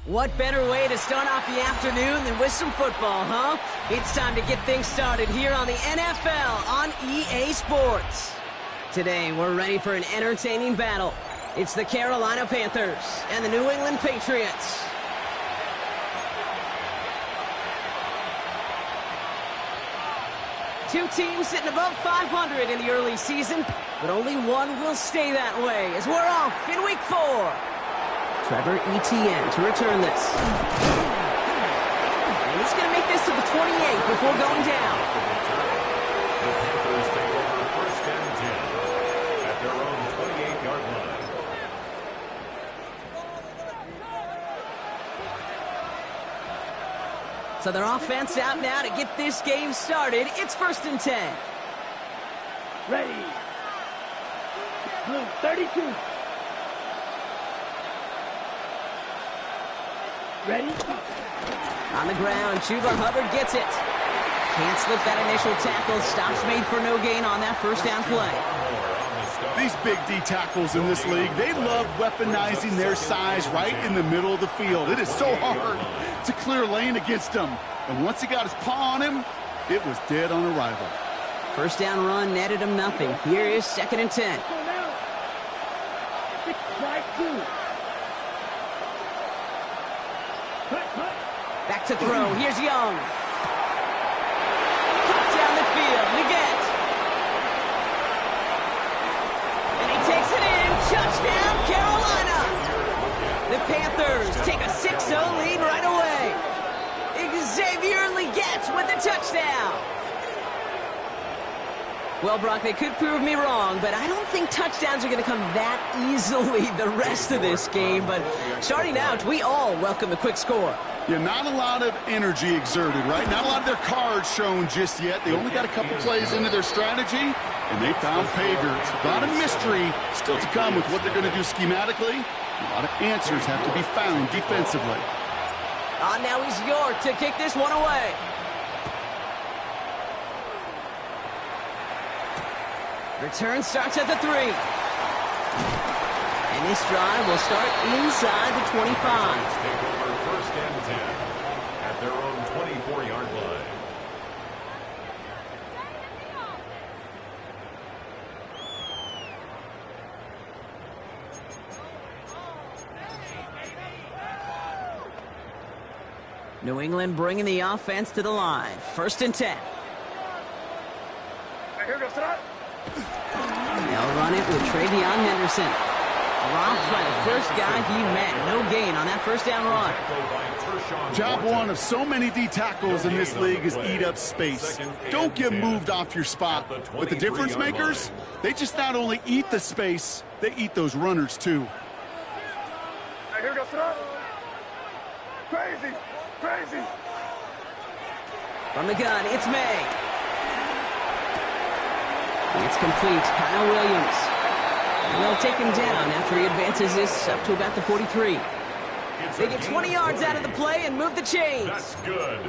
What better way to start off the afternoon than with some football, huh? It's time to get things started here on the NFL on EA Sports. Today, we're ready for an entertaining battle. It's the Carolina Panthers and the New England Patriots. Two teams sitting above 500 in the early season, but only one will stay that way as we're off in Week 4. Trevor Etienne to return this. And he's going to make this to the 28 before going down. The Panthers take over first and 10 at their own 28-yard line. So their offense out now to get this game started. It's first and 10. Ready. Blue, 32. Ready? On the ground, Chuba Hubbard gets it. Can't slip that initial tackle. Stops made for no gain on that first down play. These big D tackles in this league, they love weaponizing their size right in the middle of the field. It is so hard to clear lane against them. And once he got his paw on him, it was dead on arrival. First down run netted him nothing. Here is second and 10. Back to throw. Here's Young. Cut down the field. Leggett. And he takes it in. Touchdown, Carolina. The Panthers take a 6-0 lead right away. Xavier Leggett with the touchdown. Well, Brock, they could prove me wrong, but I don't think touchdowns are going to come that easily the rest of this game. But starting out, we all welcome the quick score. Yeah, not a lot of energy exerted, right? Not a lot of their cards shown just yet. They only got a couple plays into their strategy, and they found pay dirt. A lot of mystery still to come with what they're going to do schematically. A lot of answers have to be found defensively. Now he's York to kick this one away. Return starts at the 3. And this drive will start inside the 25. Take over first and 10 at their own 24-yard line. New England bringing the offense to the line. First and 10. They'll run it with Travion Henderson. Dropped by the first guy he met. No gain on that first down run. Job one of so many D tackles in this league is eat up space. Don't get moved off your spot. But the difference makers, they just not only eat the space, they eat those runners too. Here goes crazy. Crazy. From the gun, it's May. It's complete. Kyle Williams. And they'll take him down after he advances this up to about the 43. They get 20 yards out of the play and move the chains.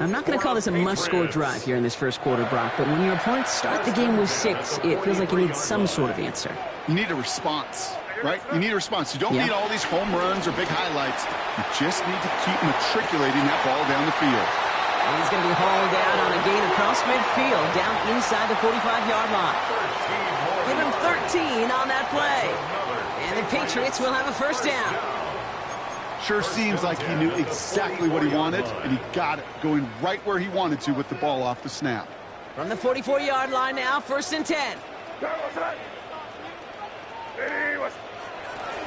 I'm not going to call this a must-score drive here in this first quarter, Brock, but when your opponents start the game with 6, it feels like you need some sort of answer. You need a response, right? You need a response. You don't need all these home runs or big highlights. You just need to keep matriculating that ball down the field. And he's going to be hauled down on a gain across midfield, down inside the 45-yard line. Give him 13 on that play. And the Patriots will have a first down. Sure seems like he knew exactly what he wanted, and he got it, going right where he wanted to with the ball off the snap. From the 44-yard line now, first and 10.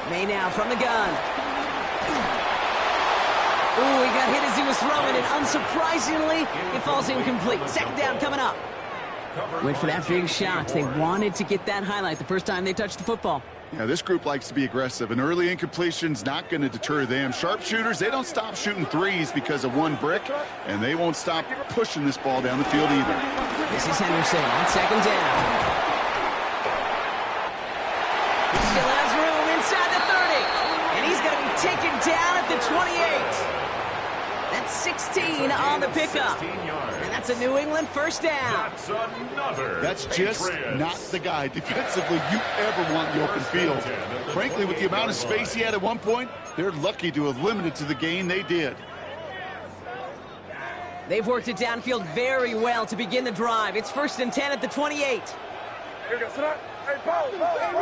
May now from the gun. Ooh, he got hit as he was throwing, and unsurprisingly, it falls incomplete. Second down coming up. Went for that big shot. They wanted to get that highlight the first time they touched the football. Yeah, this group likes to be aggressive. An early incompletion's not going to deter them. Sharpshooters, they don't stop shooting threes because of one brick, and they won't stop pushing this ball down the field either. This is Henderson on second down. pickup. And that's a New England first down. That's just not the guy defensively you ever want in the open field. Frankly, with the amount of space he had at one point, they're lucky to have limited to the gain they did. They've worked it downfield very well to begin the drive. It's 1st and 10 at the 28. Here we go, sit up. Hey, Paul, what's up?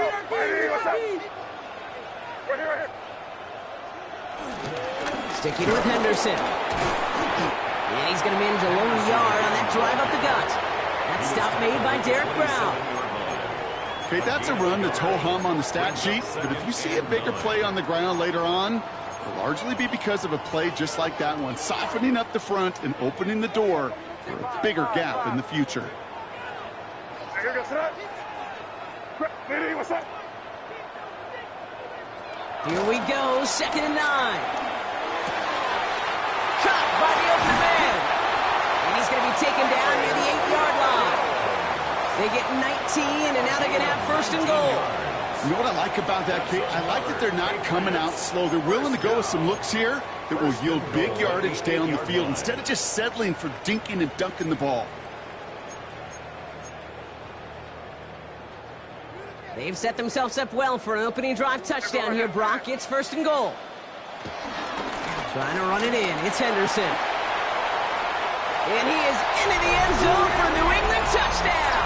Right here. Sticking with Henderson. And he's going to manage a lone yard on that drive up the gut. That stop made by Derek Brown. Okay, that's a run that's ho-hum on the stat sheet, but if you see a bigger play on the ground later on, it'll largely be because of a play just like that one, softening up the front and opening the door for a bigger gap in the future. Here we go, sit up. Hey, what's up? Here we go, 2nd and 9. Caught by the open man. And he's going to be taken down near the 8-yard line. They get 19, and now they're going to have 1st and goal. You know what I like about that, Kate? I like that they're not coming out slow. They're willing to go with some looks here that will yield big yardage down the field instead of just settling for dinking and dunking the ball. They've set themselves up well for an opening drive touchdown here, Brock. It's 1st and goal. Trying to run it in. It's Henderson. And he is into the end zone for a New England touchdown.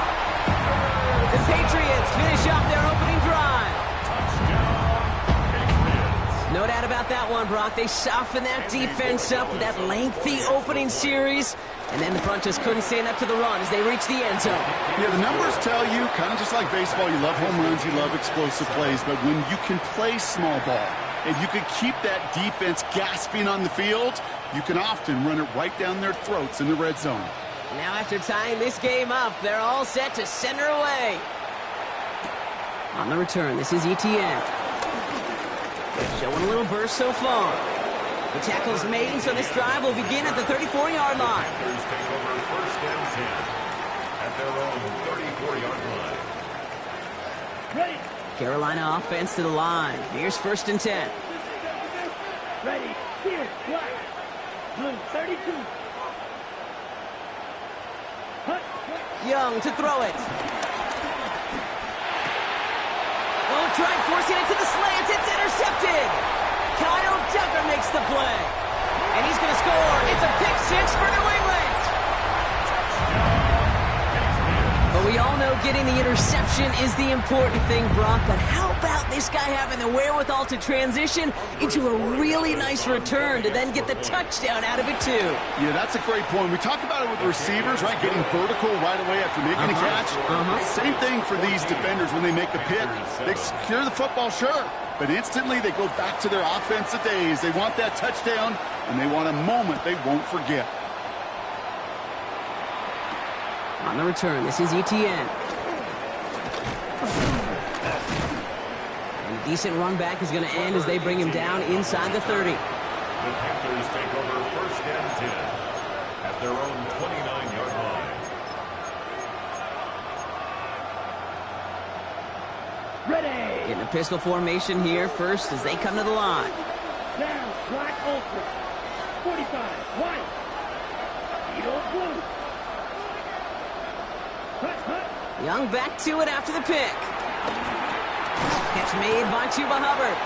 The Patriots finish off their opening drive. No doubt about that one, Brock. They softened that defense up with that lengthy opening series. And then the front just couldn't stand up to the run as they reached the end zone. Yeah, the numbers tell you, kind of just like baseball, you love home runs, you love explosive plays, but when you can play small ball and you can keep that defense gasping on the field, you can often run it right down their throats in the red zone. Now after tying this game up, they're all set to send her away. On the return, this is ETN. Showing a little burst so far. The tackle's made, so this drive will begin at the 34-yard line. Take over 1st and 10 at their own 34-yard line. Ready. Carolina offense to the line. Here's 1st and 10. Ready. Here. Black. Blue 32. Hut. Young to throw it. Oh, try forcing it to the slants. It's intercepted. Kyle Tucker makes the play. And he's going to score. It's a pick-6 for New England. But we all know getting the interception is the important thing, Brock. But how about this guy having the wherewithal to transition into a really nice return to then get the touchdown out of it, too? Yeah, that's a great point. We talk about it with receivers, right? Getting vertical right away after making a catch. Same thing for these defenders when they make a pick. They secure the football, sure. But instantly they go back to their offensive days. They want that touchdown, and they want a moment they won't forget. On the return, this is ETN. And a decent run back is going to end as they bring him down inside the 30. The Panthers take over 1st and 10 at their own 29-yard line. Ready. Getting a pistol formation here first as they come to the line. Down. Black ultra. 45. White. Eagle blue. Hut. Young back to it after the pick. Catch made by Chuba Hubbard.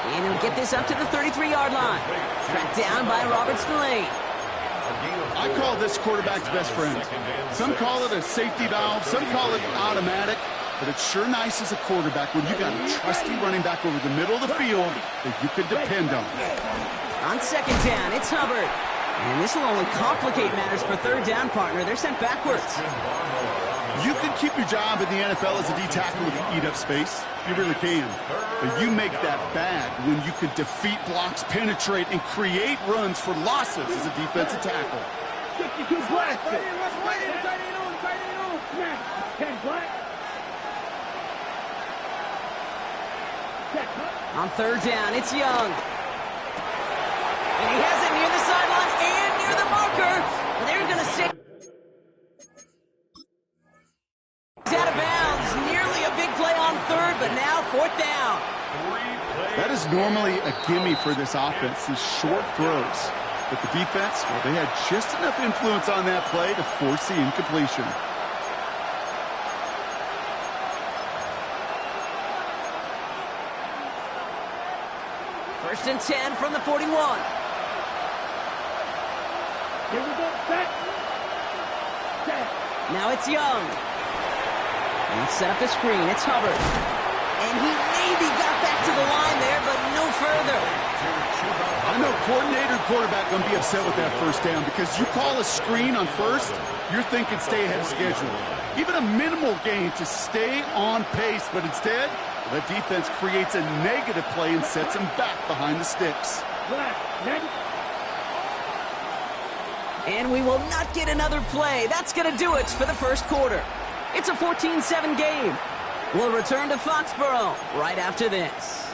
And he'll get this up to the 33-yard line. Tracked down by Robert Spillane. I call this quarterback's best friend. Some call it a safety valve, some call it automatic, but it's sure nice as a quarterback when you got a trusty running back over the middle of the field that you can depend on. On 2nd down, it's Hubbard. And this will only complicate matters for 3rd down, partner. They're sent backwards. You can keep your job in the NFL as a D-tackle if you eat up space. You really can. But you make that bad when you can defeat blocks, penetrate, and create runs for losses as a defensive tackle. 52 black. Tight end on. Snap. 10 black. On 3rd down, it's Young. And he has it near the sideline and near the marker. They're going to say out of bounds. Nearly a big play on 3rd, but now 4th down. That is normally a gimme for this offense, these short throws. But the defense, well, they had just enough influence on that play to force the incompletion. First and 10 from the 41. Here we go. Set. Now it's Young. Let's set up the screen. It's Hubbard. And he maybe got back to the line there, but no further. I know coordinator and quarterback going to be upset with that first down because you call a screen on first, you're thinking stay ahead of schedule. Even a minimal gain to stay on pace, but instead, the defense creates a negative play and sets him back behind the sticks. And we will not get another play. That's going to do it for the first quarter. It's a 14-7 game. We'll return to Foxborough right after this.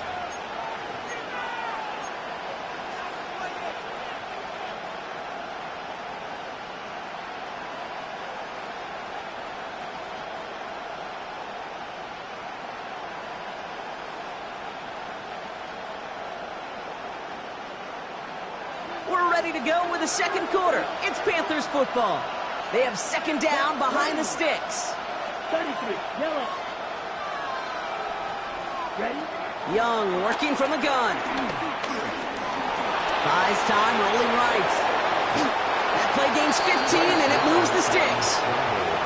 We're ready to go with the second quarter. It's Panthers football. They have second down behind the sticks. 33, yellow. Ready? Young working from the gun. Buys time, rolling right. That play gains 15, and it moves the sticks.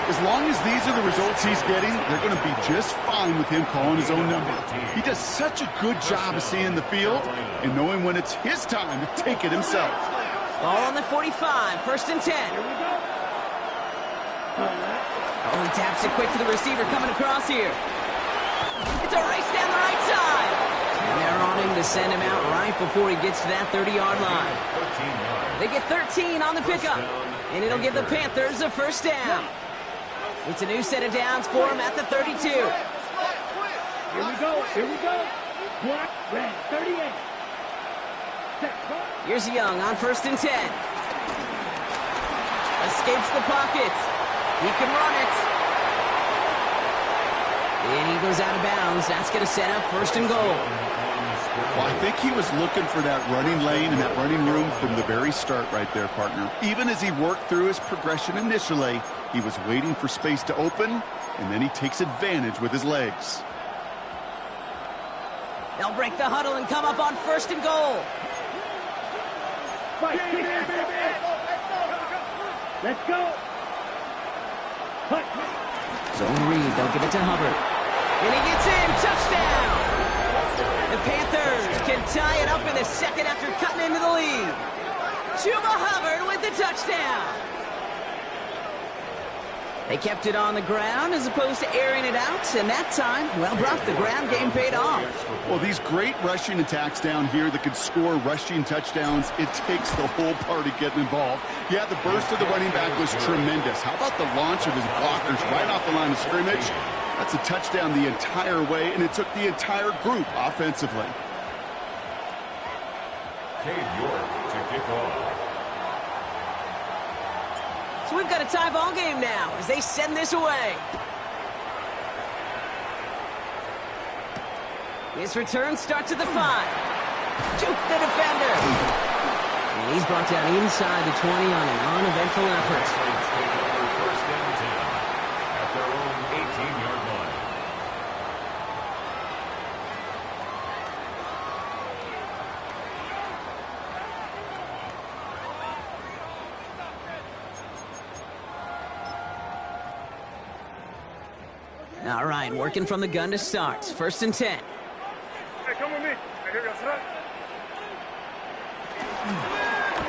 As long as these are the results he's getting, they're going to be just fine with him calling his own number. He does such a good job of seeing the field and knowing when it's his time to take it himself. Ball on the 45, first and 10. Oh, he taps it quick to the receiver coming across here. It's a race down the right side. And they're on him to send him out right before he gets to that 30-yard line. They get 13 on the pickup, and it'll give the Panthers a first down. It's a new set of downs for him at the 32. Here we go. Here we go. Black, red, 38. Here's Young on first and 10. Escapes the pocket. He can run it. And he goes out of bounds. That's going to set up first and goal. Well, I think he was looking for that running lane and that running room from the very start right there, partner. Even as he worked through his progression initially, he was waiting for space to open, and then he takes advantage with his legs. They'll break the huddle and come up on first and goal. Let's go. Zone read. They'll give it to Hubbard. And he gets in. Touchdown. The Panthers can tie it up in the second after cutting into the lead. Chuba Hubbard with the touchdown. They kept it on the ground as opposed to airing it out, and that time, well, Brock, the ground game paid off. Well, these great rushing attacks down here that could score rushing touchdowns, it takes the whole party getting involved. Yeah, the burst of the running back was tremendous. How about the launch of his blockers right off the line of scrimmage? That's a touchdown the entire way, and it took the entire group offensively. Cade York to kick off. So we've got a tie ball game now as they send this away. His return starts at the 5. Juke the defender. And he's brought down inside the 20 on an uneventful effort. First and 10 at their own 18-yard line. All right, working from the gun to start. First and 10. Hey, come with me. Hey, here we go. Sit up.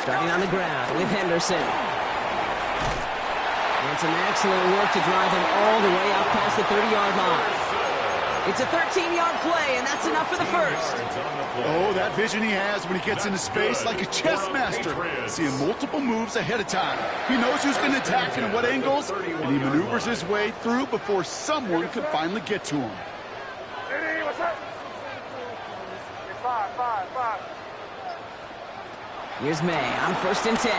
Starting on the ground with Henderson. And some excellent work to drive him all the way out past the 30-yard line. It's a 13-yard play, and that's enough for the first. Oh, that vision he has when he gets into space like a chess master, seeing multiple moves ahead of time. He knows who's going to attack and at what angles, and he maneuvers his way through before someone could finally get to him. Hey, what's up? It's 5. Here's May on first and 10.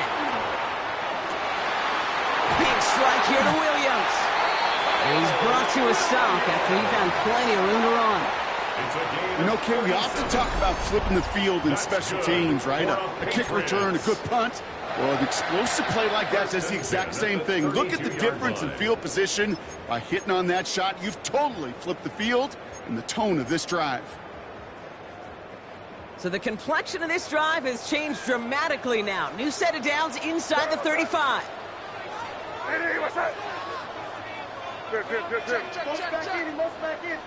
Big strike here to Williams. And he's brought to a stop after he found plenty of room to run. You know, Kay, we often talk about flipping the field in special teams, right? A kick return, a good punt. Well, an explosive play like that does the exact same thing. Look at the difference in field position. By hitting on that shot, you've totally flipped the field and the tone of this drive. So the complexion of this drive has changed dramatically now. New set of downs inside the 35. Hey, what's up? Good. Back in.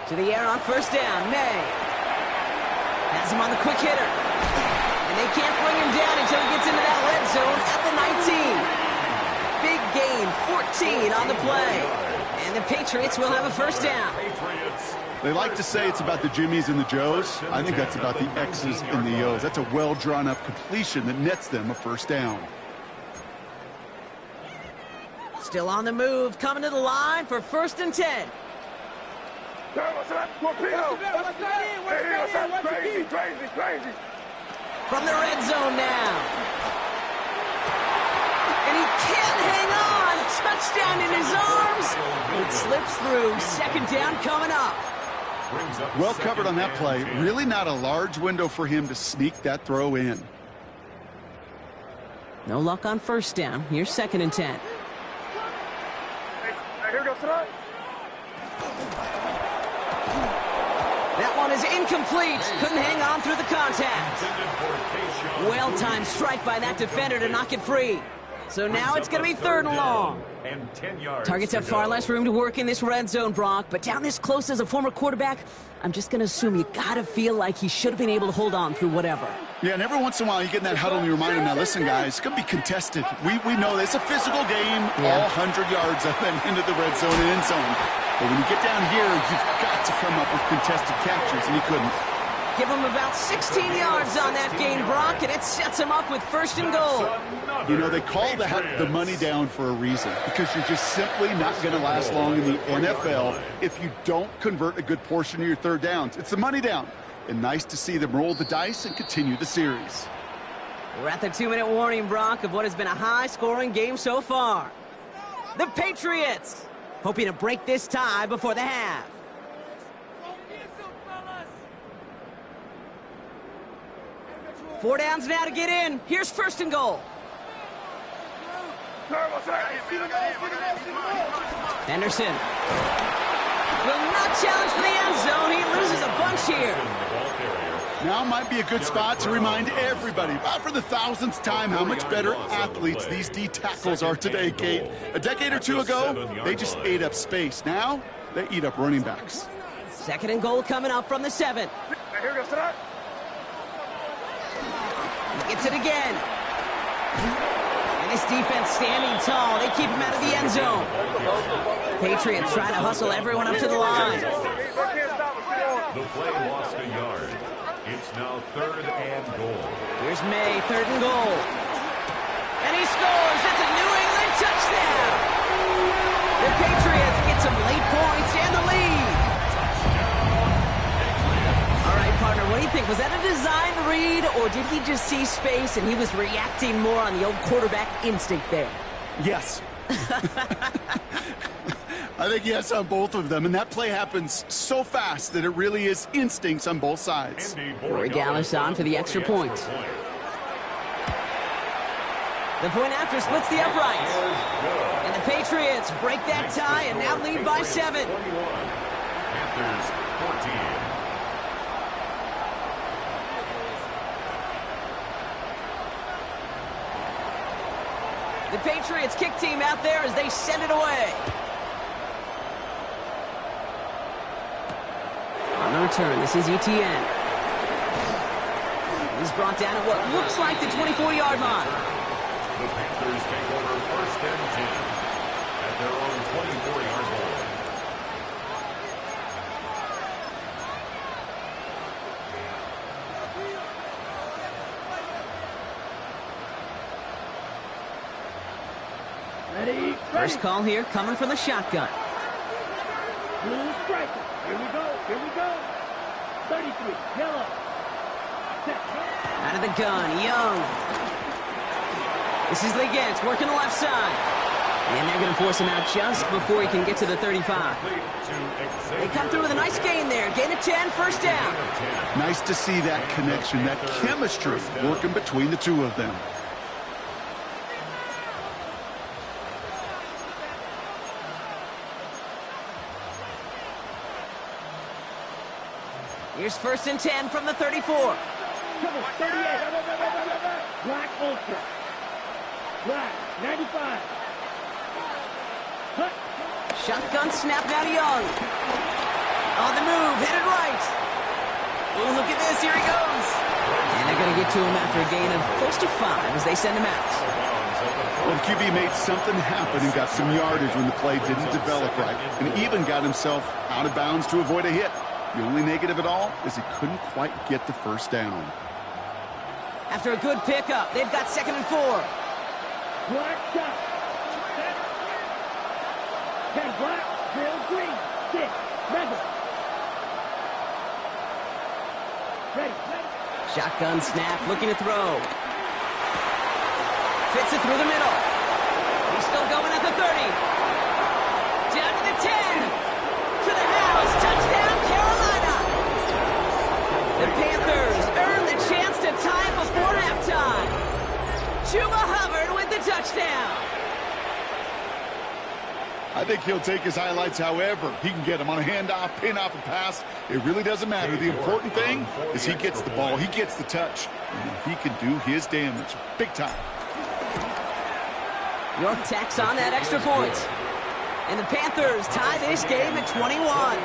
To the air on first down, May. Has him on the quick hitter. And they can't bring him down until he gets into that red zone at the 19. Big gain, 14 on the play. And the Patriots will have a first down. They like to say it's about the Jimmies and the Joes. I think that's about the X's and the O's. That's a well-drawn-up completion that nets them a first down. Still on the move, coming to the line for first and 10. From the red zone now. And he can't hang on. Touchdown in his arms. It slips through. Second down coming up. Well covered on that play. Really not a large window for him to sneak that throw in. No luck on first down. Here's second and 10. Here we go, son. That one is incomplete. Couldn't hang on through the contact. Well-timed strike by that defender to knock it free. So now it's going to be third and long. Targets have far less room to work in this red zone, Brock, but down this close as a former quarterback, I'm just going to assume you got to feel like he should have been able to hold on through whatever. Yeah, and every once in a while you get in that huddle and you remind him, now listen, guys, it's going to be contested. We know this. It's a physical game, all 100 yards up and into the red zone and end zone. But when you get down here, you've got to come up with contested catches, and he couldn't. Give him about 16 yards on that gain, Brock, and it sets him up with first and goal. You know, they call the money down for a reason, because you're just simply not going to last long in the NFL if you don't convert a good portion of your third downs. It's the money down. And nice to see them roll the dice and continue the series. We're at the 2-minute warning, Brock, of what has been a high-scoring game so far. The Patriots hoping to break this tie before the half. Four downs now to get in. Here's first and goal. Henderson will not challenge for the end zone. He loses a bunch here. Now might be a good spot to remind everybody, about for the thousandth time, how much better athletes these D tackles are today, Kate. A decade or two ago, they just ate up space. Now, they eat up running backs. Second and goal coming up from the 7. Here we go, son. He gets it again. And this defense standing tall. They keep him out of the end zone. Patriots trying to hustle everyone up to the line. The play lost a yard. It's now third and goal. Here's May, third and goal. And he scores. It's a New England touchdown. The Patriots get some late points and the lead. All right, partner, what do you think? Was that a design read, or did he just see space and he was reacting more on the old quarterback instinct there? Yes. I think yes on both of them, and that play happens so fast that it really is instincts on both sides. Rory Gallis on for the extra point. The point after splits the uprights. And the Patriots break that tie and now lead by 7. Panthers 14. The Patriots kick team out there as they send it away. On the return, this is ETN. He's brought down at what looks like the 24-yard line. The Panthers take over first and 10 at their own 24-yard line. Ready? First call here coming from the shotgun. Blue striker. Here we go. 33. Yellow. Out of the gun, Young. This is Legance working the left side. And they're going to force him out just before he can get to the 35. They come through with a nice gain there. Gain of 10, first down. Nice to see that connection, that chemistry working between the two of them. Here's first and 10 from the 34. 38. Black ultra. Black 95. Shotgun snap now to Young. On the move, headed right. Oh, look at this, here he goes. And they're going to get to him after a gain of close to 5 as they send him out. Well, the QB made something happen and got some yardage when the play didn't develop right, and even got himself out of bounds to avoid a hit. The only negative at all is he couldn't quite get the first down. After a good pickup, they've got 2nd and 4. Black shot. 10 black, 0 green. 6, rebel. Ready. Shotgun snap, looking to throw. Fits it through the middle. He's still going at the 30. Down to the 10. To the house. Touchdown, Carolina. The Panthers earn the chance to tie it before halftime. Chuba Hubbard with the touchdown. I think he'll take his highlights however he can get them on a handoff, pin off, a pass. It really doesn't matter. The important thing is he gets the ball, he gets the touch, and he can do his damage big time. York tacks on that extra point. And the Panthers tie this game at 21.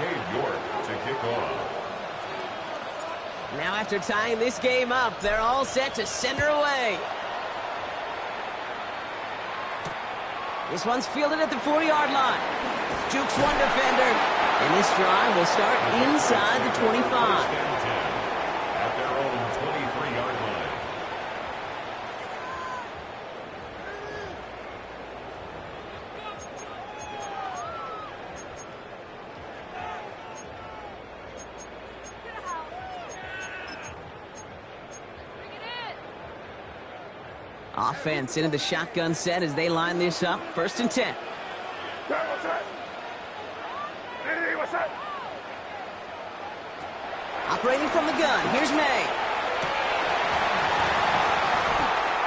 Dave York to kick off. Now after tying this game up, they're all set to send her away. This one's fielded at the 40-yard line. Jukes one defender, and this drive will start inside the 25. At their own 23-yard line. Offense into the shotgun set as they line this up. 1st and 10. Operating from the gun, here's May.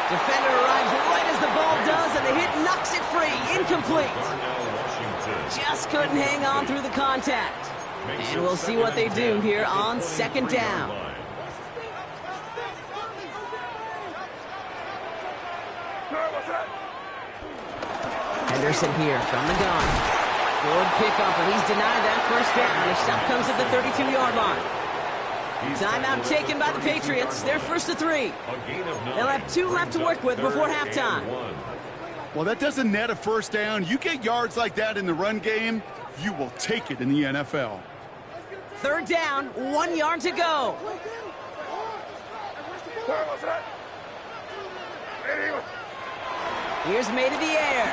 Defender arrives right as the ball does, and the hit knocks it free. Incomplete. Just couldn't hang on through the contact. And we'll see what they do here on 2nd down. Henderson here from the gun. Good pickup, and he's denied that first down. His stop comes at the 32-yard line. Timeout taken by the Patriots. They're 1st to 3. They'll have 2 left to work with before halftime. Well, that doesn't net a first down. You get yards like that in the run game, you will take it in the NFL. 3rd down, 1 yard to go. Here's May to the air.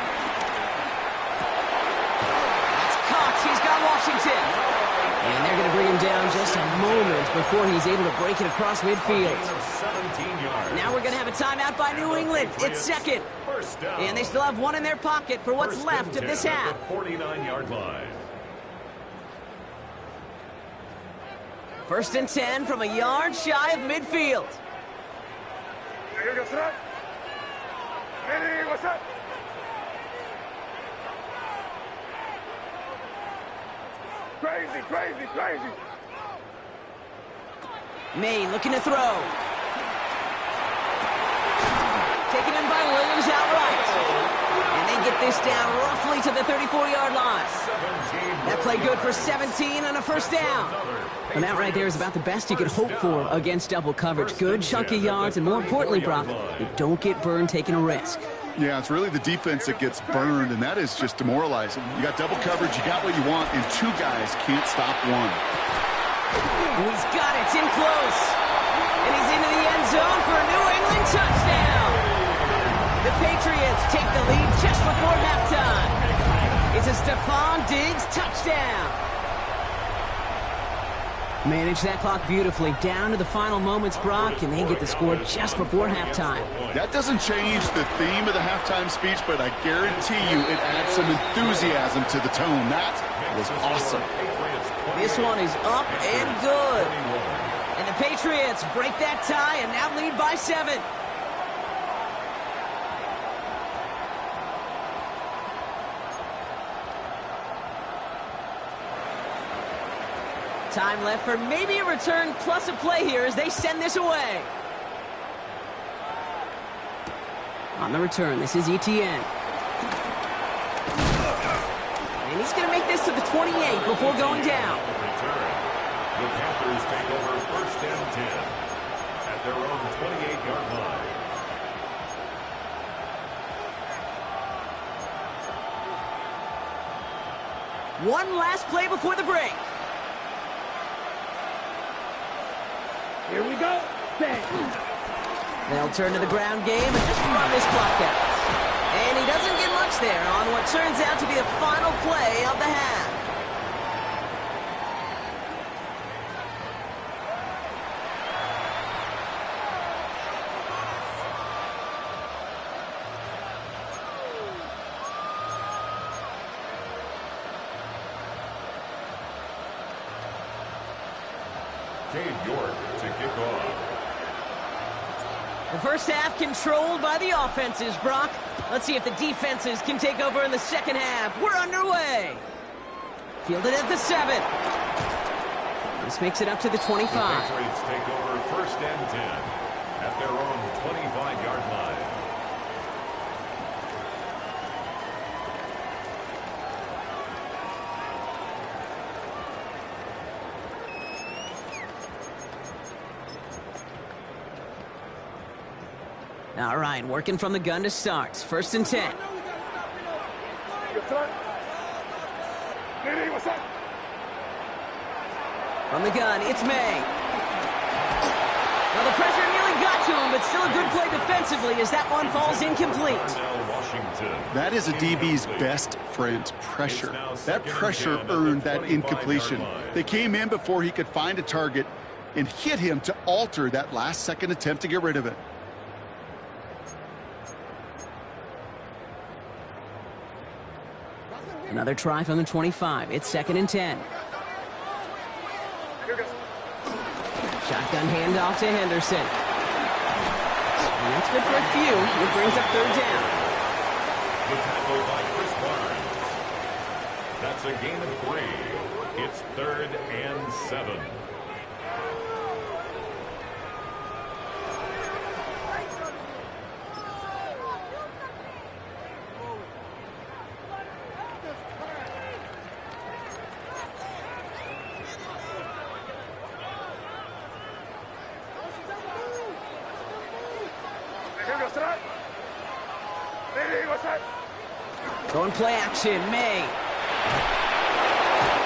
That's caught. He's got Washington. And they're going to bring him down just a moment before he's able to break it across midfield. Now we're going to have a timeout by New England. It's 2nd. And they still have 1 in their pocket for what's left of this half. 49-yard line. 1st and 10 from a yard shy of midfield. Crazy. May looking to throw. Taken in by Williams outright. And they get this down roughly to the 34-yard line. That play good for 17 and a first down. And that right there is about the best you could hope for against double coverage. Good chunky yards, and more importantly, Brock, you don't get burned taking a risk. Yeah, it's really the defense that gets burned, and that is just demoralizing. You got double coverage, you got what you want, and 2 guys can't stop one. He's got it, it's in close. And he's into the end zone for a New England touchdown. The Patriots take the lead just before halftime. It's a Stephon Diggs touchdown. Manage that clock beautifully. Down to the final moments, Brock, and they get the score just before halftime. That doesn't change the theme of the halftime speech, but I guarantee you it adds some enthusiasm to the tone. That was awesome. This one is up and good. And the Patriots break that tie and now lead by 7. Time left for maybe a return plus a play here as they send this away. On the return, this is Etienne. And he's going to make this to the 28 before going down. The Panthers take over 1st and 10 at their own 28-yard line. One last play before the break. Here we go. Set. They'll turn to the ground game and just run this clock out. And he doesn't get much there on what turns out to be the final play of the half. To kick off. The first half controlled by the offenses, Brock. Let's see if the defenses can take over in the second half. We're underway. Fielded at the 7. This makes it up to the 25. The Patriots take over 1st and 10 at their own 25-yard line. All right, working from the gun to start. 1st and 10. From the gun, it's May. Well, the pressure nearly got to him, but still a good play defensively as that one falls incomplete. That is a DB's best friend, pressure. That pressure earned that incompletion. They came in before he could find a target and hit him to alter that last-second attempt to get rid of it. Another try from the 25. It's 2nd and 10. Shotgun handoff to Henderson. And that's good for a few. It brings up 3rd down. The tackle by Chris Barnes. That's a gain of 3. It's 3rd and 7. Going play action, May.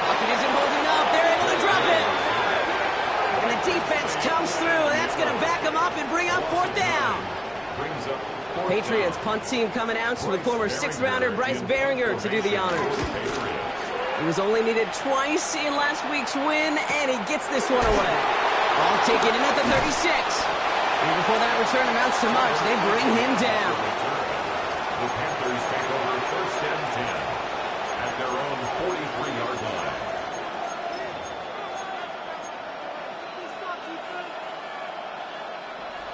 Pocket isn't holding up. They're able to drop it. And the defense comes through. That's going to back them up and bring up 4th down. Patriots punt team coming out to the former 6th-rounder Bryce Behringer to do the honors. He was only needed twice in last week's win, and he gets this one away. Ball taken in at the 36. And before that return amounts to much, they bring him down. The Panthers take over 1st and 10 at their own 43-yard line.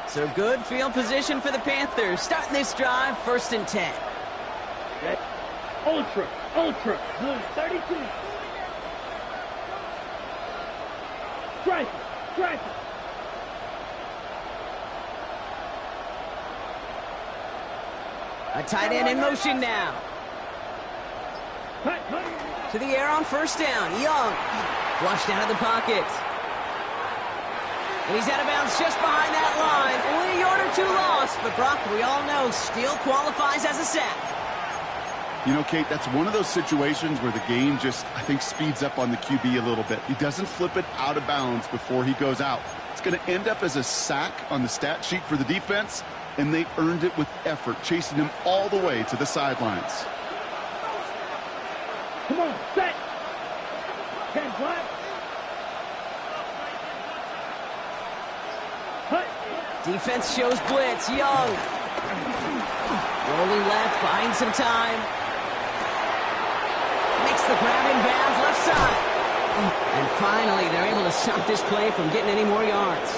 So good field position for the Panthers. Starting this drive, 1st and 10. Ultra, blue 32. Strike. A tight end in motion now. To the air on 1st down. Young. Flushed out of the pocket. And he's out of bounds just behind that line. Only a yard or 2 lost, but Brock, we all know, still qualifies as a sack. You know, Kate, that's one of those situations where the game just, I think, speeds up on the QB a little bit. He doesn't flip it out of bounds before he goes out. It's going to end up as a sack on the stat sheet for the defense, and they earned it with effort, chasing him all the way to the sidelines. Come on, set. 10 flat. Defense shows blitz. Young. Rolling left, buying some time. Makes the grab in bounds, left side. And finally, they're able to stop this play from getting any more yards.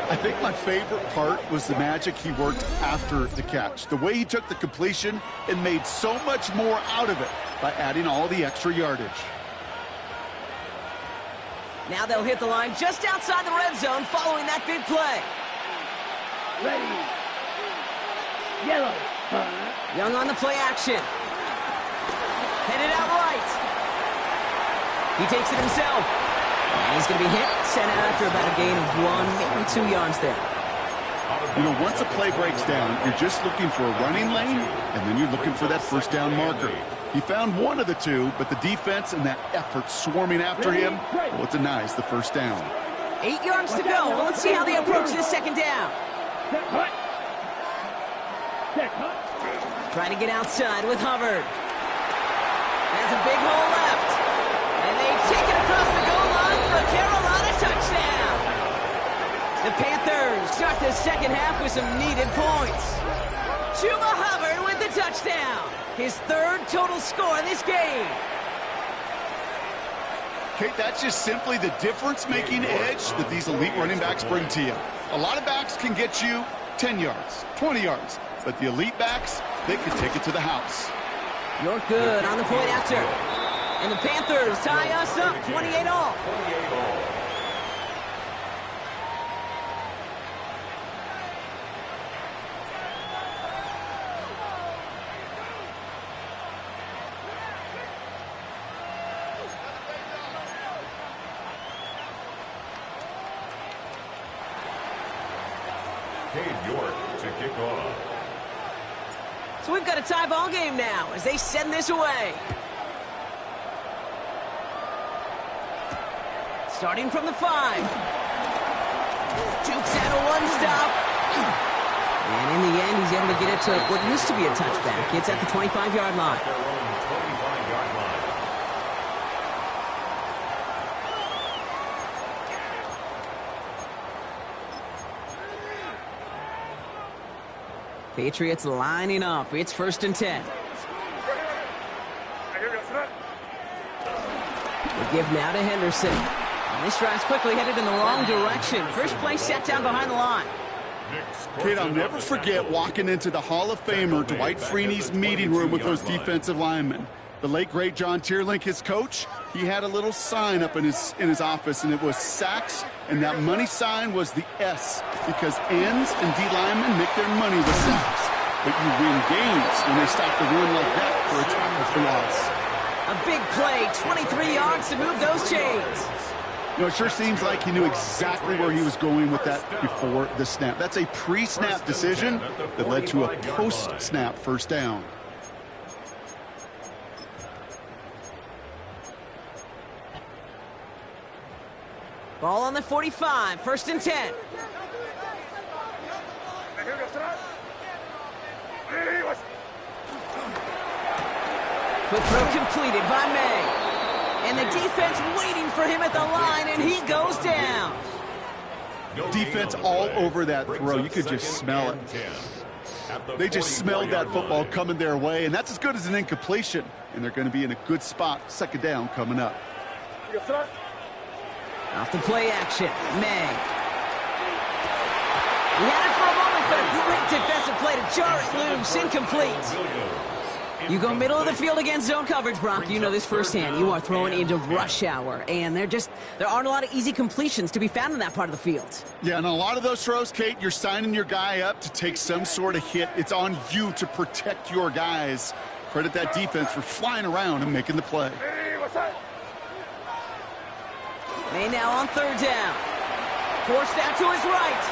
I think my favorite part was the magic he worked after the catch. The way he took the completion and made so much more out of it by adding all the extra yardage. Now they'll hit the line just outside the red zone following that big play. Ready. Yellow. Young on the play action. Headed out right. He takes it himself. And he's going to be hit, sent out after about a gain of 1, maybe 2 yards there. You know, once a play breaks down, you're just looking for a running lane, and then you're looking for that first down marker. He found one of the two, but the defense and that effort swarming after him, well, it denies the first down. 8 yards to go. Well, let's see how they approach this second down. Trying to get outside with Hubbard. Has a big hole left. And they take it across the goal line for a Carolina touchdown. The Panthers start the second half with some needed points. Chuba Hubbard with the touchdown. His 3rd total score in this game. Kate, that's just simply the difference-making edge that these elite running backs bring to you. A lot of backs can get you 10 yards, 20 yards, but the elite backs, they can take it to the house. You're good on the point after. And the Panthers tie us up 28-all. To kick off. So we've got a tie ball game now as they send this away. Starting from the 5. Dukes out a one-stop. And in the end, he's able to get it to what used to be a touchback. It's at the 25-yard line. Patriots lining up. It's 1st and 10. The give now to Henderson. And this drive's quickly headed in the wrong direction. First play set down behind the line. Kid, I'll never forget walking into the Hall of Famer Dwight Freeney's meeting room with those defensive linemen. The late, great John Tierlink, his coach, he had a little sign up in his office, and it was sacks, and that money sign was the S, because ends and D linemen make their money with sacks. But you win games when they stop the run like that for a tackle for loss. A big play, 23 yards to move those chains. You know, it sure seems like he knew exactly where he was going with that before the snap. That's a pre-snap decision that led to a post-snap first down. Ball on the 45, 1st and 10. Quick throw completed by May. And the defense waiting for him at the line, and he goes down. Defense all over that throw. You could just smell it. They just smelled that football coming their way, and that's as good as an incompletion. And they're going to be in a good spot, second down coming up. Off the play action, May. He had it for a moment, but a great defensive play to jar it loose, incomplete. You go middle of the field against zone coverage, Brock. You know this firsthand. You are throwing into rush hour, and there aren't a lot of easy completions to be found in that part of the field. Yeah, and a lot of those throws, Kate, you're signing your guy up to take some sort of hit. It's on you to protect your guys. Credit that defense for flying around and making the play. May now on 3rd down. Forced out to his right.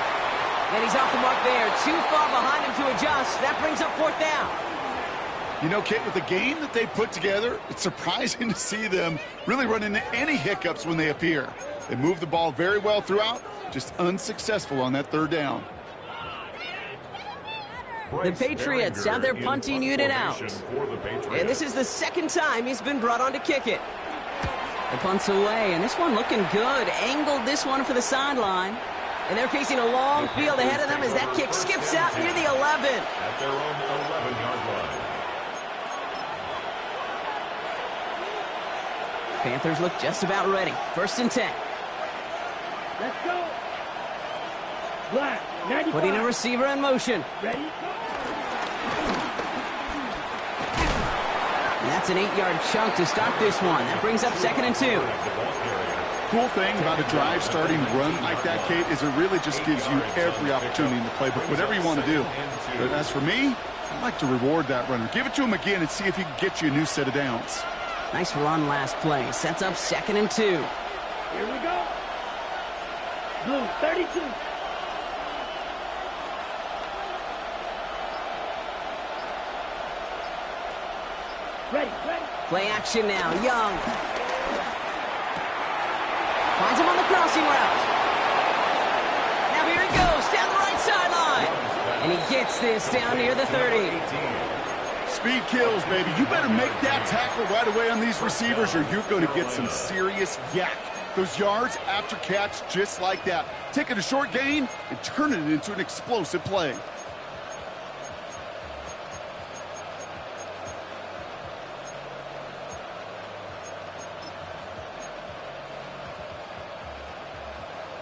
And he's off the mark there. Too far behind him to adjust. That brings up 4th down. You know, Kate, with the game that they put together, it's surprising to see them really run into any hiccups when they appear. They move the ball very well throughout, just unsuccessful on that 3rd down. The Patriots have their punting unit out. And this is the 2nd time he's been brought on to kick it. The punt's away, and this one looking good. Angled this one for the sideline. And they're facing a long field ahead of them as that kick skips out near the 11. At their own 11-yard line. Panthers look just about ready. 1st and 10. Let's go. Black, 95. Putting a receiver in motion. Ready? And that's an 8-yard chunk to start this one. That brings up 2nd and 2. Cool thing about a drive starting run like that, Kate, is it really just gives you every opportunity in the playbook, whatever you want to do. But as for me, I'd like to reward that runner. Give it to him again and see if he can get you a new set of downs. Nice run last play. Sets up 2nd and 2. Here we go. Blue, 32. Ready. Play action now. Young. Finds him on the crossing route. Now here he goes down the right sideline. And he gets this down near the 30. Speed kills, baby. You better make that tackle right away on these receivers or you're going to get some serious yak. Those yards after catch just like that. Taking a short gain and turning it into an explosive play.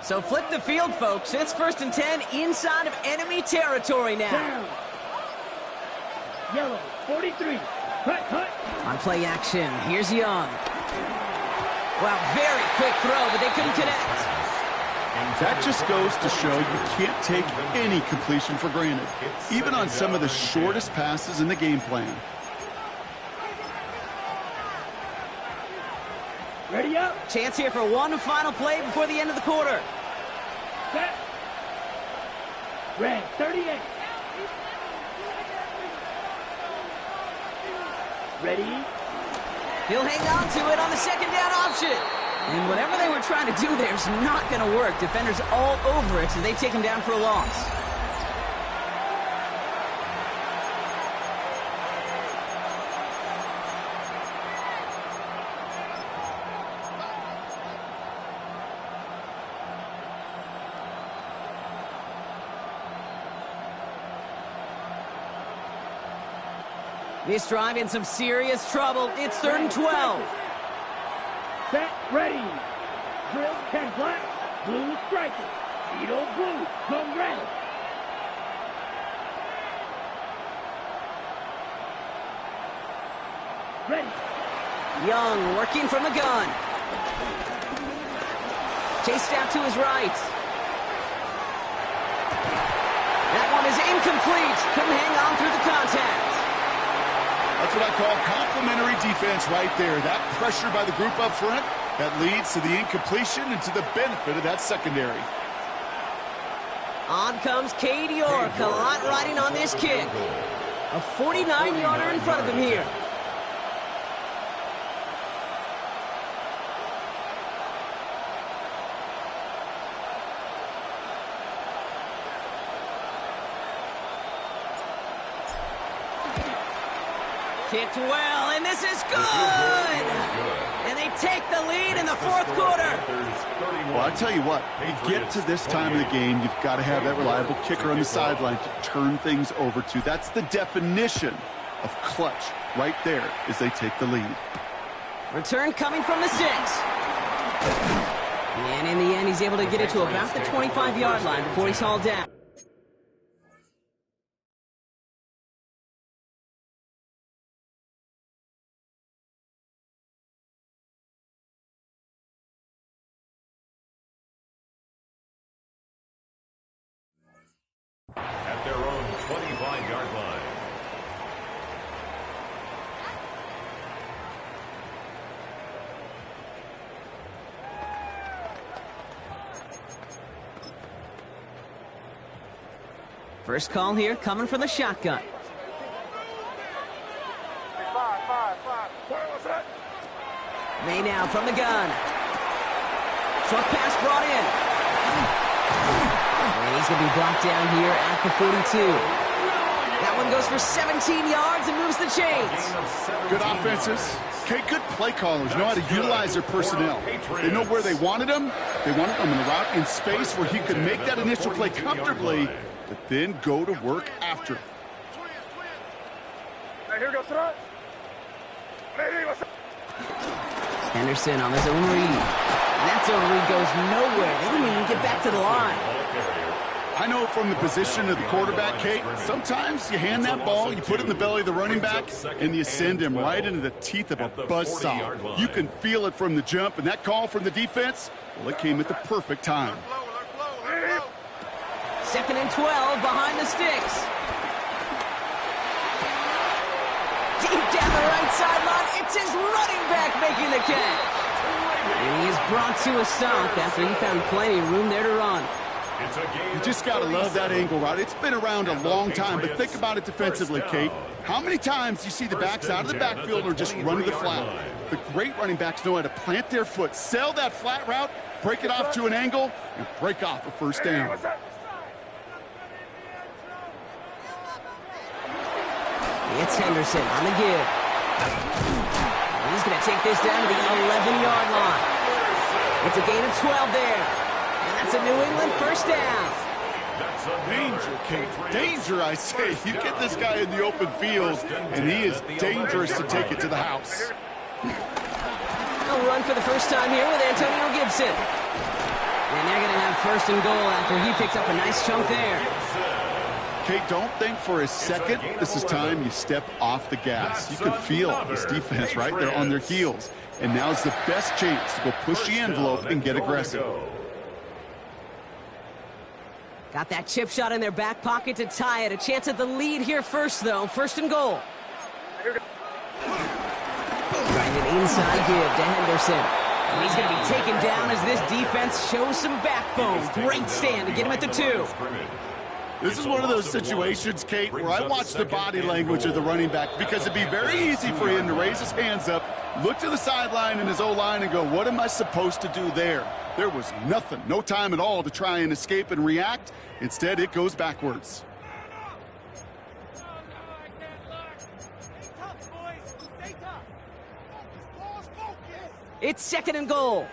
So flip the field, folks. It's 1st and 10 inside of enemy territory now. Down. Yellow, 43. Cut. On play action, here's Young. Well, very quick throw, but they couldn't connect. That just goes to show you can't take any completion for granted, even on some of the shortest passes in the game plan. Ready up. Chance here for one final play before the end of the quarter. Set. Red, 38. Ready? He'll hang on to it on the 2nd down option. And whatever they were trying to do there is not going to work. Defenders all over it, so they take him down for a loss. This drive in some serious trouble. It's 3rd and 12. Set, ready. Drill, 10 black, blue striker. Edo blue, come red. Ready. Young working from the gun. Chased out to his right. That one is incomplete. Couldn't hang on through the contact. That's what I call complimentary defense right there. That pressure by the group up front, that leads to the incompletion and to the benefit of that secondary. On comes Cade York. A lot riding on this kick. A 49-yarder in front of him here. Kicked well, and this is good! And they take the lead in the 4th quarter. Well, I tell you what, you get to this time of the game, you've got to have that reliable kicker on the sideline to turn things over to. That's the definition of clutch right there as they take the lead. Return coming from the 6. And in the end, he's able to get it to about the 25-yard line before he's hauled down. At their own 25-yard line. First call here coming from the shotgun. May now from the gun. Short pass brought in. And he's going to be brought down here at the 42. That one goes for 17 yards and moves the chains. Good offenses. Okay, good play callers know how to utilize their personnel. They know where they wanted them. They wanted them in a route in space where he could make that initial play comfortably, but then go to work after. Hey, here goes tonight. Henderson on the zone read. And that zone read goes nowhere. They didn't even get back to the line. I know from the position of the quarterback, Kate, sometimes you hand that ball, you put it in the belly of the running back, and you send him right into the teeth of a buzzsaw. You can feel it from the jump, and that call from the defense, well, it came at the perfect time. 2nd and 12 behind the sticks. Deep down the right sideline, it's his running back making the catch. And he is brought to a stop after he found plenty of room there to run. You just got to love that angle route. It's been around a long time, but think about it defensively, Kate. How many times do you see the backs out of the backfield or just run to the flat? The great running backs know how to plant their foot, sell that flat route, break it off to an angle, and break off a first down. It's Henderson on the give. He's going to take this down to the 11-yard line. It's a gain of 12 there. And that's a New England first down. Danger, Kate. Danger, I say. You get this guy in the open field, and he is dangerous to take it to the house. A run for the first time here with Antonio Gibson. And they're going to have 1st and goal after he picked up a nice chunk there. Kate, don't think for a second this is time you step off the gas. You can feel this defense right there on their heels. And now's the best chance to go push the envelope and get aggressive. Got that chip shot in their back pocket to tie it. A chance at the lead here first, though. 1st and goal. Trying an inside give to Henderson. And he's going to be taken down as this defense shows some backbone. Great stand to get him at the 2. This is one of those situations, Kate, where I watch the body language of the running back because it'd be very easy for him to raise his hands up, look to the sideline in his O-line and go, what am I supposed to do there? There was nothing, no time at all to try and escape and react. Instead, it goes backwards. It's 2nd and goal.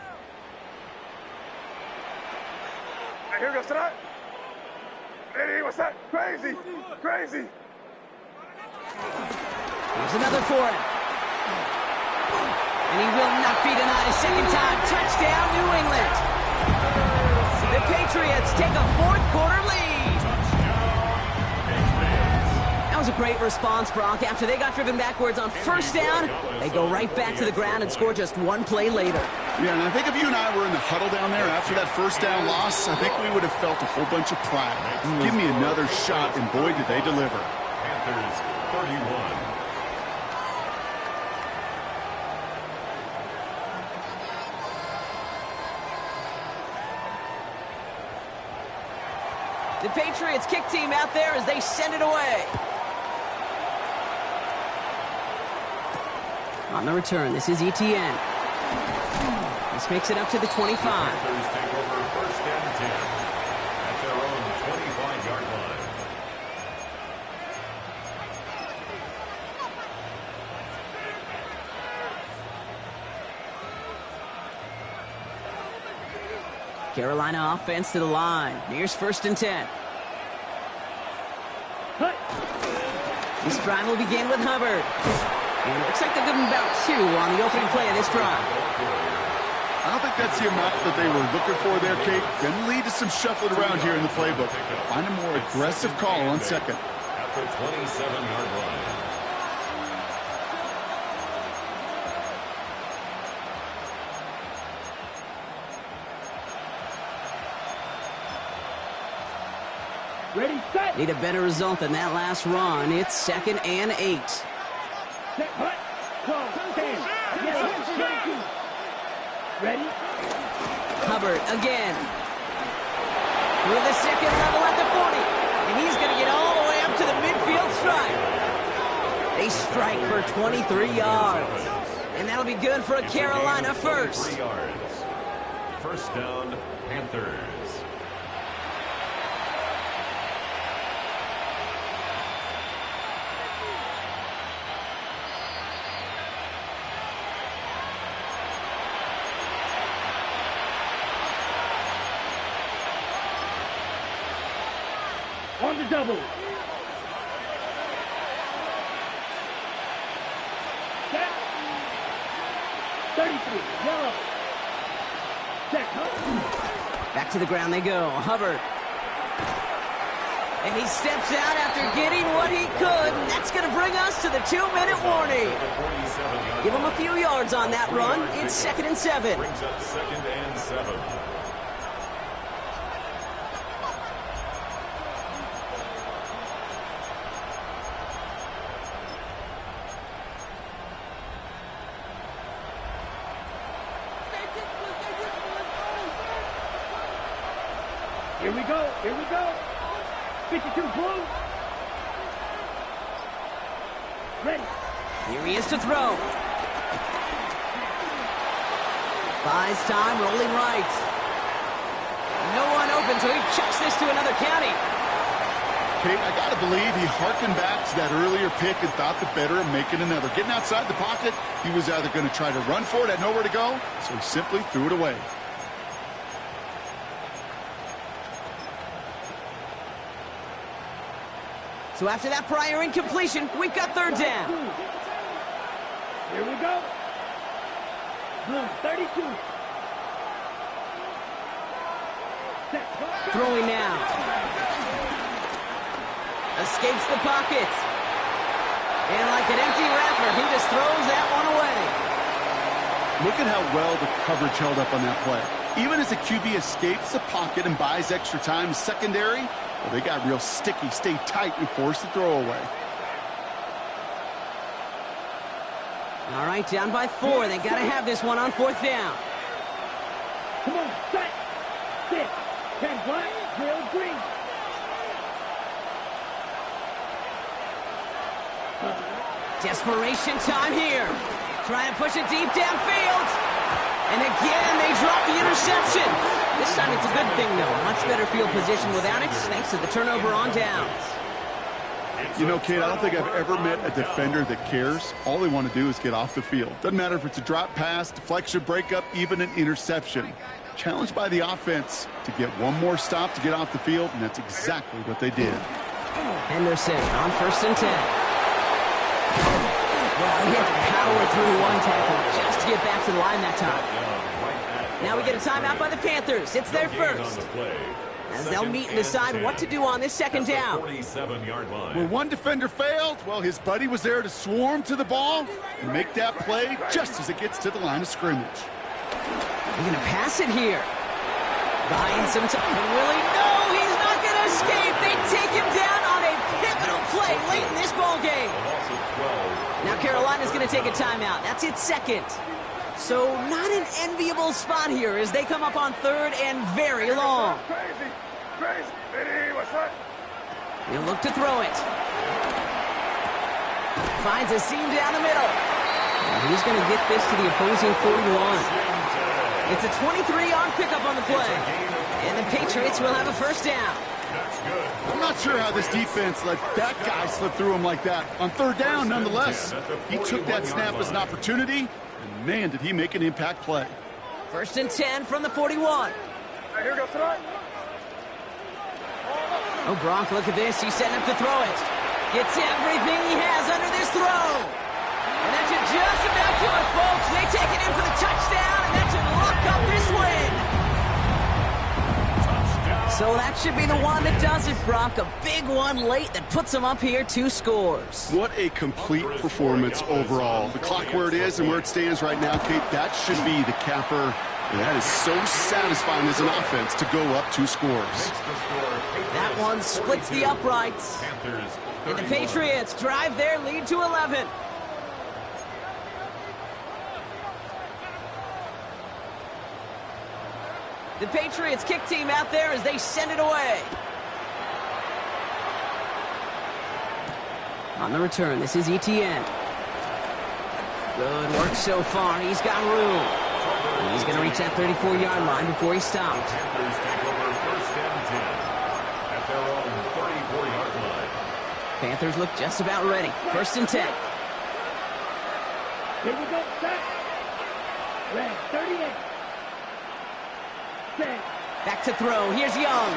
Hey, here goes tonight. Hey, what's that? Crazy! Crazy! Here's another for him. And he will not be denied a second time. Touchdown, New England. The Patriots take a 4th quarter lead. That was a great response, Brock. After they got driven backwards on 1st down, they go right back to the ground and score just 1 play later. Yeah, and I think if you and I were in the huddle down there after that 1st down loss, I think we would have felt a whole bunch of pride. Give me another shot, and boy, did they deliver. Panthers 31. The Patriots kick team out there as they send it away. On the return, this is ETN. This makes it up to the 25. Panthers take over 1st and 10 at their own 25-yard line. Carolina offense to the line. Here's 1st and 10. This drive will begin with Hubbard. And it looks like they'll give him about 2 on the opening play of this drive. I don't think that's the amount that they were looking for there, Kate. Going to lead to some shuffling around here in the playbook. Find a more aggressive call on 2nd. At the 27-yard line. Ready, set. Need a better result than that last run. It's 2nd and 8. Set, hut. Close. Stand. Ready? Hubbard again. With the 2nd level at the 40. And he's going to get all the way up to the midfield stripe. They strike for 23 yards. And that'll be good for a Carolina first. 3 yards. 1st down, Panthers. on the double. Set. 33, yellow. Set, huh? Back to the ground they go. Hubbard. And he steps out after getting what he could. And that's going to bring us to the 2-minute warning. Give him a few yards on that run. It's 2nd and 7. Brings up 2nd and 7. Here we go, here we go. 52 blue. Ready. Here he is to throw. Buys time, rolling right. No one open, so he chucks this to another county. Kate, I got to believe he harkened back to that earlier pick and thought the better of making another. Getting outside the pocket, he was either going to try to run for it, had nowhere to go, so he simply threw it away. So after that prior incompletion, we've got 3rd down. Here we go. Blue, 32. Set. Throwing now. Escapes the pocket. And like an empty wrapper, he just throws that one away. Look at how well the coverage held up on that play. Even as the QB escapes the pocket and buys extra time secondary, well, they got real sticky, stayed tight, and forced the throw away. All right, down by 4. They got to have this one on 4th down. Come on, set. 6. 10 black, drill green. Desperation time here. Trying to push it deep downfield. And again, they drop the interception. This time it's a good thing, though. Much better field position without it, thanks to the turnover on downs. You know, Kate, I don't think I've ever met a defender that cares. All they want to do is get off the field. Doesn't matter if it's a drop pass, deflection, breakup, even an interception. Challenged by the offense to get one more stop to get off the field, and that's exactly what they did. Henderson on 1st and 10. Well, he had to power through one tackle just to get back to the line that time. Now we get a timeout by the Panthers. It's their first. As they'll meet and decide what to do on this 2nd down. Where one defender failed, well, his buddy was there to swarm to the ball and make that play just as it gets to the line of scrimmage. They're going to pass it here. Buying some time. And Willie, no, he's not going to escape. They take him down on a pivotal play late in this ball game. Now Carolina's going to take a timeout. That's its 2nd. So not an enviable spot here as they come up on 3rd and very long. Crazy. Hey, what's that? He'll look to throw it. Finds a seam down the middle. And he's going to get this to the opposing 41. It's a 23-yard pickup on the play. And the Patriots will have a 1st down. I'm not sure how this defense let that guy slip through him like that. On 3rd down, nonetheless, he took that snap as an opportunity, and man, did he make an impact play. 1st and 10 from the 41. Hey, here we go, tonight. Oh, Gronk, look at this. He's setting up to throw it. Gets everything he has under this throw. And that should just about do it, folks. They take it in for the touchdown, and that should lock up this win. So that should be the one that does it, Brock. A big one late that puts them up here 2 scores. What a complete performance overall. The clock where it is and where it stands right now, Kate, that should be the capper. And that is so satisfying as an offense to go up 2 scores. That one splits the uprights. And the Patriots drive their lead to 11. The Patriots kick team out there as they send it away. On the return, this is Etienne. Good work so far. He's got room. And he's going to reach that 34-yard line before he stopped. Panthers take over 1st and 10 at their own 34-yard line. Panthers look just about ready. 1st and 10. Here we go, set. Red, 38. Set. Back to throw. Here's Young.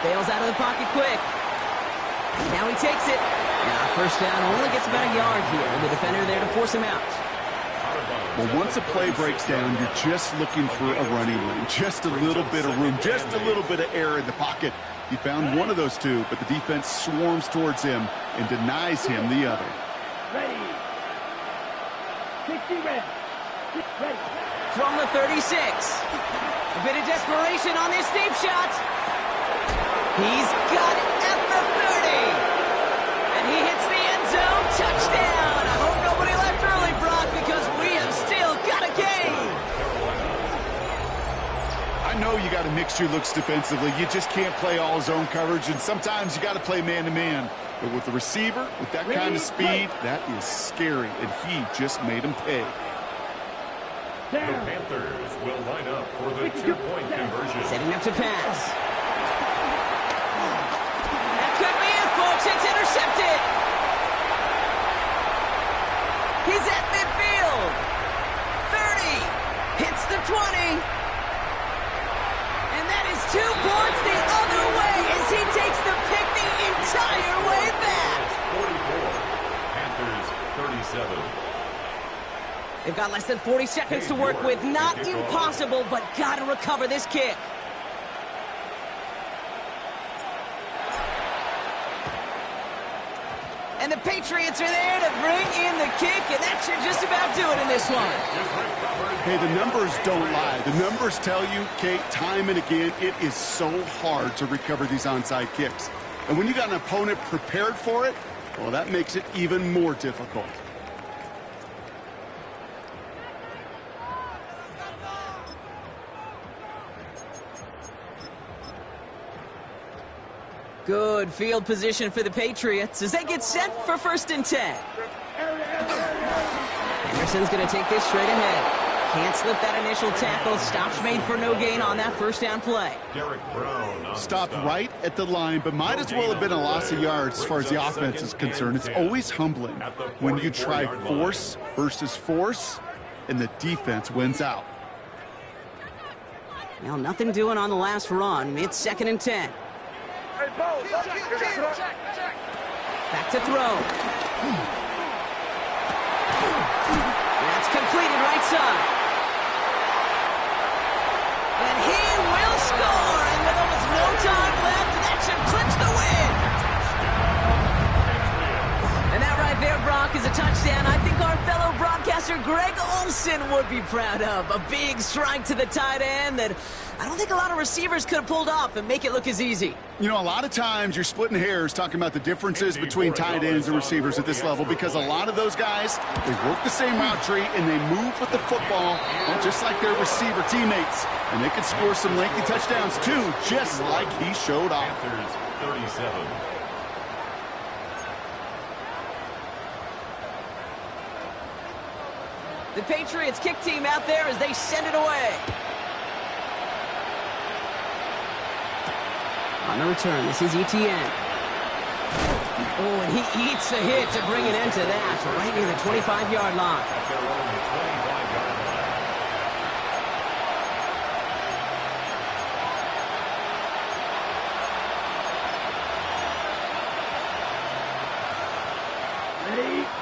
Bails out of the pocket quick. Now he takes it. Now first down, only gets about a yard here. The defender there to force him out. Well, once a play breaks down, you're just looking for a running lane. Just a little bit of room, just a little bit of air in the pocket. He found one of those two, but the defense swarms towards him and denies him the other. Ready. 60 red. Ready. From the 36. A bit of desperation on this deep shot. He's got it at the 30. And he hits the end zone. Touchdown. I hope nobody left early, Brock, because we have still got a game. I know you got to mix your looks defensively. You just can't play all zone coverage, and sometimes you got to play man-to-man. But with the receiver, with that kind of speed, that is scary, and he just made him pay. The Panthers will line up for the two-point conversion. Setting up to pass. That could be it, folks. It's intercepted. He's at midfield. 30. Hits the 20. And that is 2 points the other way as he takes the pick the entire way back. 44. Panthers 37. They've got less than 40 seconds to work with. Not impossible, but got to recover this kick. And the Patriots are there to bring in the kick, and that should just about do it in this one. Hey, the numbers don't lie. The numbers tell you, Kate, time and again, it is so hard to recover these onside kicks. And when you got an opponent prepared for it, well, that makes it even more difficult. Good field position for the Patriots as they get set for 1st and 10. Henderson's going to take this straight ahead. Can't slip that initial tackle. Stops made for no gain on that 1st down play. Derek Brown Stopped right at the line, but might as well have been a loss of yards as far as the offense is concerned. It's always humbling when you try force versus force, and the defense wins out. Well, nothing doing on the last run. It's 2nd and 10. Back to throw. That's completed right side. And he will score. And with almost no time left, that should clinch the win. And that right there, Brock, is a touchdown I think our fellow broadcaster Greg Olsen would be proud of. A big strike to the tight end that I don't think a lot of receivers could have pulled off and make it look as easy. You know, a lot of times you're splitting hairs talking about the differences between tight ends and receivers at this level because a lot of those guys, they work the same route tree and they move with the football, well, just like their receiver teammates. And they can score some lengthy touchdowns too, just like he showed off. Panthers 37. The Patriots kick team out there as they send it away. On the return, this is Etienne. Oh, and he eats a hit to bring an end to that, right near the 25-yard line.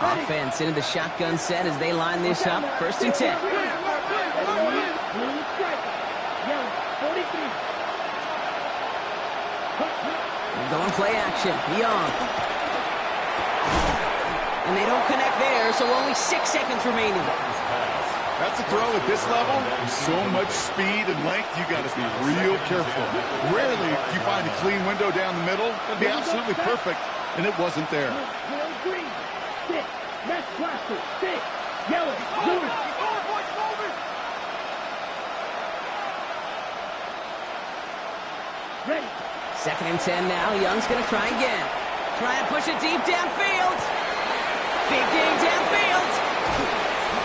Offense into the shotgun set as they line this up. 1st and 10. Going play action. Young. And they don't connect there, so only 6 seconds remaining. That's a throw at this level. With so much speed and length, you got to be real careful. Rarely do you find a clean window down the middle. It'd be absolutely perfect, and it wasn't there. Green, 6, red blaster, 6, yellow, blue. Ready. 2nd and 10 now. Young's going to try again. Try and push it deep downfield. Big game downfield.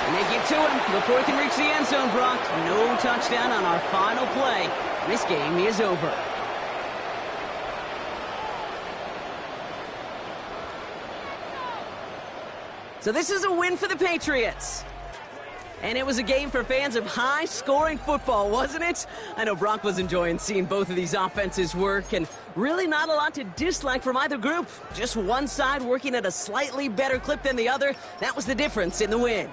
And they get to him before he can reach the end zone, Brock. No touchdown on our final play. This game is over. So this is a win for the Patriots. And it was a game for fans of high-scoring football, wasn't it? I know Brock was enjoying seeing both of these offenses work, and really not a lot to dislike from either group. Just one side working at a slightly better clip than the other. That was the difference in the win.